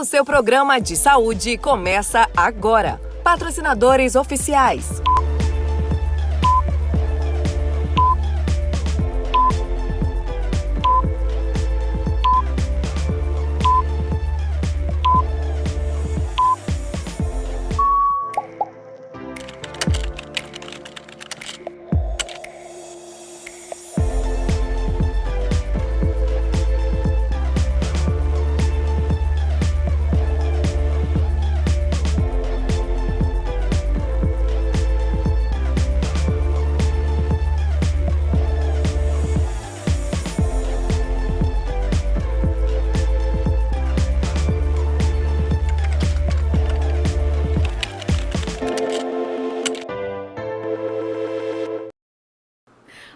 O seu programa de saúde começa agora. Patrocinadores oficiais.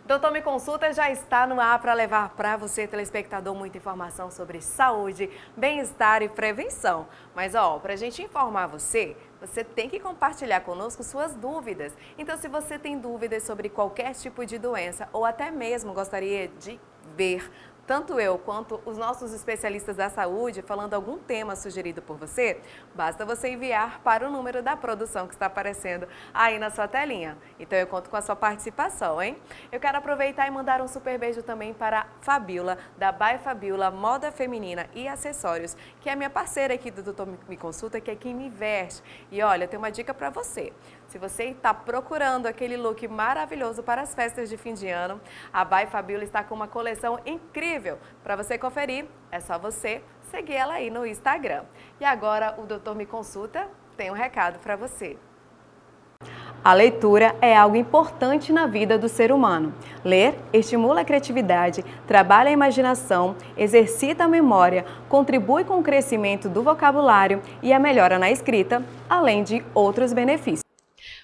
Doutor Me Consulta já está no ar para levar para você, telespectador, muita informação sobre saúde, bem-estar e prevenção. Mas, para a gente informar você tem que compartilhar conosco suas dúvidas. Então, se você tem dúvidas sobre qualquer tipo de doença ou até mesmo gostaria de ver tanto eu quanto os nossos especialistas da saúde falando algum tema sugerido por você, basta você enviar para o número da produção que está aparecendo aí na sua telinha. Então eu conto com a sua participação, hein? Eu quero aproveitar e mandar um super beijo também para a Fabiola, da By Fabiola Moda Feminina e Acessórios, que é minha parceira aqui do Doutor Me Consulta, que é quem me veste. E olha, eu tenho uma dica para você. Se você está procurando aquele look maravilhoso para as festas de fim de ano, a By Fabiola está com uma coleção incrível. Para você conferir, é só você seguir ela aí no Instagram. E agora o Doutor Me Consulta tem um recado para você. A leitura é algo importante na vida do ser humano. Ler estimula a criatividade, trabalha a imaginação, exercita a memória, contribui com o crescimento do vocabulário e a melhora na escrita, além de outros benefícios.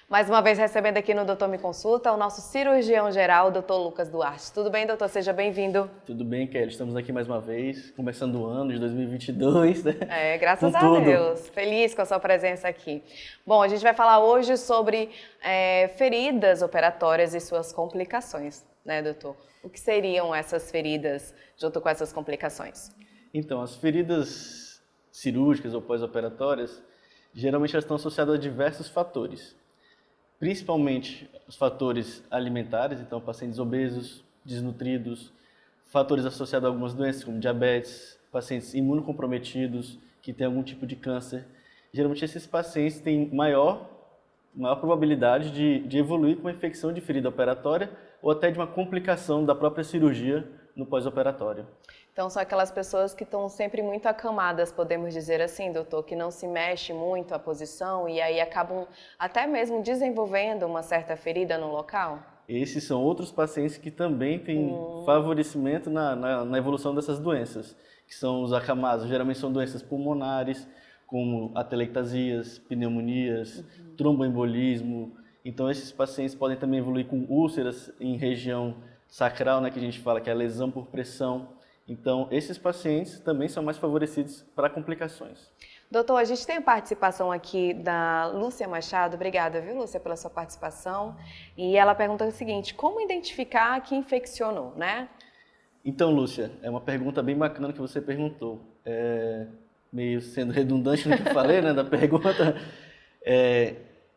Mais uma vez recebendo aqui no Doutor Me Consulta o nosso cirurgião geral, o Dr. Lucas Duarte. Tudo bem, doutor? Seja bem-vindo. Tudo bem, Kelly. Estamos aqui mais uma vez, começando o ano de 2022, né? Graças a Deus. Feliz com a sua presença aqui. Bom, a gente vai falar hoje sobre feridas operatórias e suas complicações, né, doutor? O que seriam essas feridas junto com essas complicações? Então, as feridas cirúrgicas ou pós-operatórias, geralmente elas estão associadas a diversos fatores. Principalmente os fatores alimentares, então pacientes obesos, desnutridos, fatores associados a algumas doenças como diabetes, pacientes imunocomprometidos, que têm algum tipo de câncer. Geralmente esses pacientes têm maior probabilidade de evoluir com uma infecção de ferida operatória ou até de uma complicação da própria cirurgia no pós-operatório. Então, são aquelas pessoas que estão sempre muito acamadas, podemos dizer assim, doutor, que não se mexe muito a posição e aí acabam até mesmo desenvolvendo uma certa ferida no local? Esses são outros pacientes que também têm favorecimento na evolução dessas doenças, que são os acamados. Geralmente são doenças pulmonares, como atelectasias, pneumonias, tromboembolismo. Então, esses pacientes podem também evoluir com úlceras em região sacral, né, que a gente fala que é a lesão por pressão. Então, esses pacientes também são mais favorecidos para complicações. Doutor, a gente tem a participação aqui da Lúcia Machado. Obrigada, viu, Lúcia, pela sua participação. E ela pergunta o seguinte: como identificar que infeccionou, né? Então, Lúcia, é uma pergunta bem bacana que você perguntou. Meio sendo redundante no que eu falei, né, da pergunta.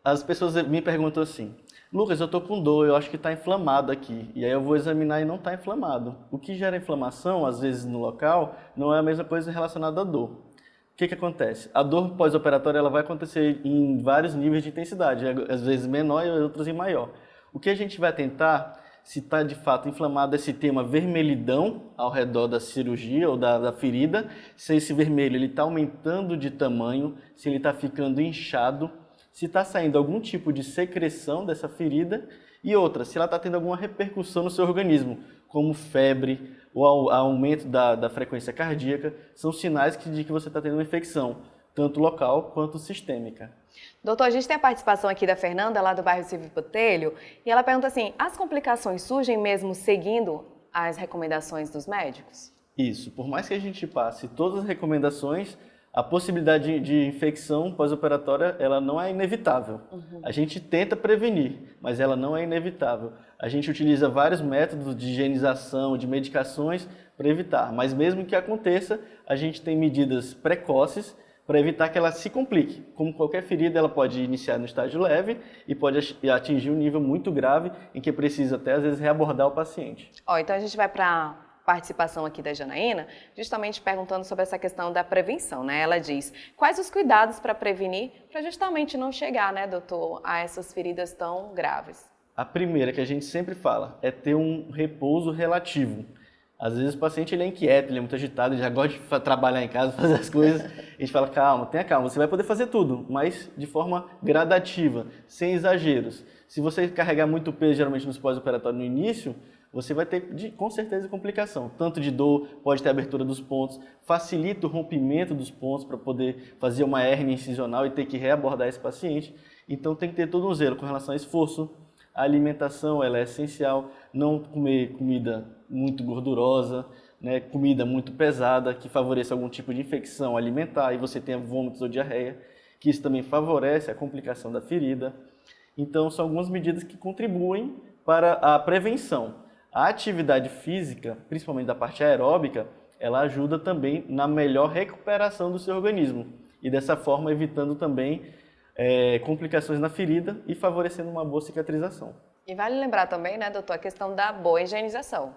As pessoas me perguntam assim: Lucas, eu estou com dor, eu acho que está inflamado aqui. E aí eu vou examinar e não está inflamado. O que gera inflamação, às vezes no local, não é a mesma coisa relacionada à dor. O que acontece? A dor pós-operatória ela vai acontecer em vários níveis de intensidade, às vezes menor e outras em maior. O que a gente vai tentar, se está de fato inflamado, é se tem uma vermelhidão ao redor da cirurgia ou da ferida, se esse vermelho está aumentando de tamanho, se ele está ficando inchado, se está saindo algum tipo de secreção dessa ferida e outra, se ela está tendo alguma repercussão no seu organismo, como febre ou aumento da frequência cardíaca, são sinais de que você está tendo uma infecção, tanto local quanto sistêmica. Doutor, a gente tem a participação aqui da Fernanda, lá do bairro Silvio Botelho, e ela pergunta assim: as complicações surgem mesmo seguindo as recomendações dos médicos? Isso, por mais que a gente passe todas as recomendações, a possibilidade de infecção pós-operatória, ela não é inevitável. A gente tenta prevenir, mas ela não é inevitável. A gente utiliza vários métodos de higienização, de medicações para evitar, mas mesmo que aconteça, a gente tem medidas precoces para evitar que ela se complique. Como qualquer ferida, ela pode iniciar no estágio leve e pode atingir um nível muito grave em que precisa até, às vezes, reabordar o paciente. Então a gente vai para participação aqui da Janaína, justamente perguntando sobre essa questão da prevenção, né? Ela diz, quais os cuidados para prevenir, para justamente não chegar, né, doutor, a essas feridas tão graves? A primeira que a gente sempre fala é ter um repouso relativo. Às vezes o paciente ele é inquieto, ele é muito agitado, ele já gosta de trabalhar em casa, fazer as coisas. A gente fala, calma, tenha calma, você vai poder fazer tudo, mas de forma gradativa, sem exageros. Se você carregar muito peso, geralmente nos pós-operatórios no início, você vai ter, com certeza, complicação. Tanto de dor, pode ter abertura dos pontos, facilita o rompimento dos pontos para poder fazer uma hérnia incisional e ter que reabordar esse paciente. Então tem que ter todo um zelo com relação a esforço. A alimentação ela é essencial, não comer comida muito gordurosa, né, comida muito pesada, que favoreça algum tipo de infecção alimentar e você tenha vômitos ou diarreia, que isso também favorece a complicação da ferida. Então são algumas medidas que contribuem para a prevenção. A atividade física, principalmente da parte aeróbica, ela ajuda também na melhor recuperação do seu organismo e dessa forma evitando também complicações na ferida e favorecendo uma boa cicatrização. E vale lembrar também, né, doutor, a questão da boa higienização.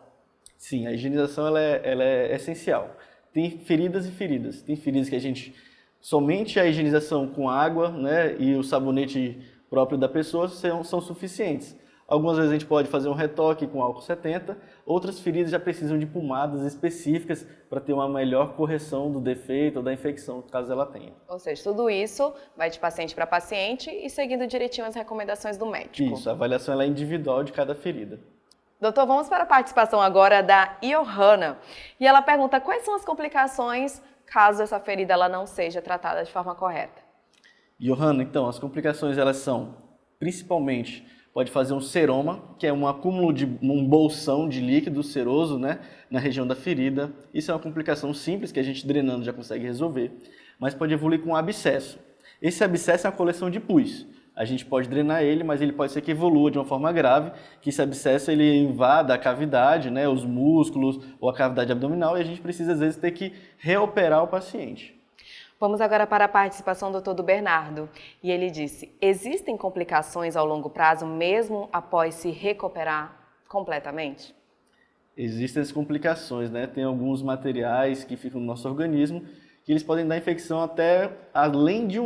Sim, a higienização ela é essencial. Tem feridas e feridas. Tem feridas que a gente, somente a higienização com água, né, e o sabonete próprio da pessoa são suficientes. Algumas vezes a gente pode fazer um retoque com álcool 70, outras feridas já precisam de pomadas específicas para ter uma melhor correção do defeito ou da infecção, caso ela tenha. Ou seja, tudo isso vai de paciente para paciente e seguindo direitinho as recomendações do médico. Isso, a avaliação ela é individual de cada ferida. Doutor, vamos para a participação agora da Johanna. E ela pergunta quais são as complicações caso essa ferida ela não seja tratada de forma correta. Johanna, então, as complicações elas são, principalmente, pode fazer um seroma, que é um acúmulo de um bolsão de líquido seroso, né, na região da ferida. Isso é uma complicação simples que a gente drenando já consegue resolver, mas pode evoluir com um abscesso. Esse abscesso é uma coleção de pus. A gente pode drenar ele, mas ele pode ser que evolua de uma forma grave, que esse abscesso ele invada a cavidade, né, os músculos ou a cavidade abdominal e a gente precisa às vezes ter que reoperar o paciente. Vamos agora para a participação do Dr. Bernardo. E ele disse, existem complicações ao longo prazo mesmo após se recuperar completamente? Existem as complicações, né? Tem alguns materiais que ficam no nosso organismo que eles podem dar infecção até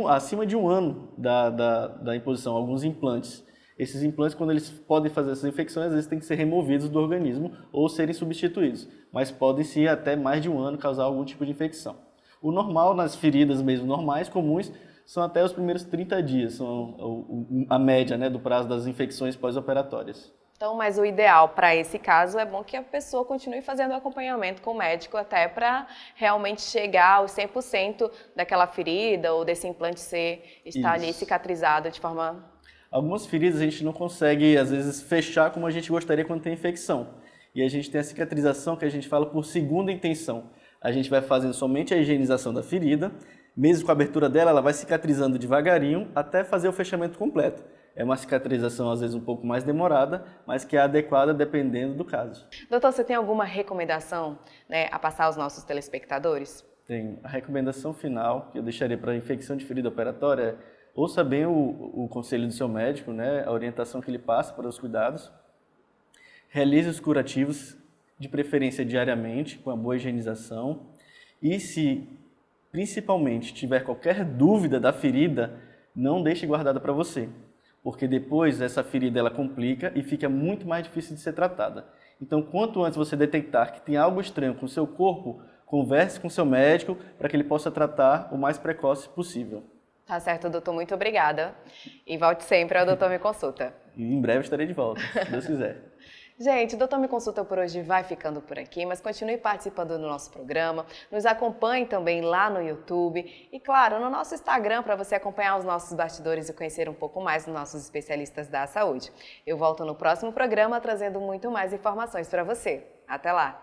acima de um ano da imposição, alguns implantes. Esses implantes, quando eles podem fazer essas infecções, às vezes têm que ser removidos do organismo ou serem substituídos, mas podem sim até mais de um ano causar algum tipo de infecção. O normal, nas feridas mesmo normais, comuns, são até os primeiros 30 dias, são a média, né, do prazo das infecções pós-operatórias. Então, mas o ideal para esse caso é bom que a pessoa continue fazendo acompanhamento com o médico até para realmente chegar aos 100% daquela ferida ou desse implante estar ali cicatrizado de forma... Algumas feridas a gente não consegue, às vezes, fechar como a gente gostaria quando tem infecção. E a gente tem a cicatrização que a gente fala por segunda intenção. A gente vai fazendo somente a higienização da ferida, mesmo com a abertura dela, ela vai cicatrizando devagarinho até fazer o fechamento completo. É uma cicatrização, às vezes, um pouco mais demorada, mas que é adequada dependendo do caso. Doutor, você tem alguma recomendação, né, a passar aos nossos telespectadores? Tem. A recomendação final que eu deixaria para a infecção de ferida operatória é ouça bem o conselho do seu médico, né, a orientação que ele passa para os cuidados. Realize os curativos, de preferência diariamente, com a boa higienização. E se, principalmente, tiver qualquer dúvida da ferida, não deixe guardada para você, porque depois essa ferida ela complica e fica muito mais difícil de ser tratada. Então, quanto antes você detectar que tem algo estranho com o seu corpo, converse com o seu médico para que ele possa tratar o mais precoce possível. Tá certo, doutor. Muito obrigada. E volte sempre ao Doutor Me Consulta. E em breve estarei de volta, se Deus quiser. Gente, o Doutor Me Consulta por hoje vai ficando por aqui, mas continue participando do nosso programa, nos acompanhe também lá no YouTube e, claro, no nosso Instagram para você acompanhar os nossos bastidores e conhecer um pouco mais dos nossos especialistas da saúde. Eu volto no próximo programa trazendo muito mais informações para você. Até lá!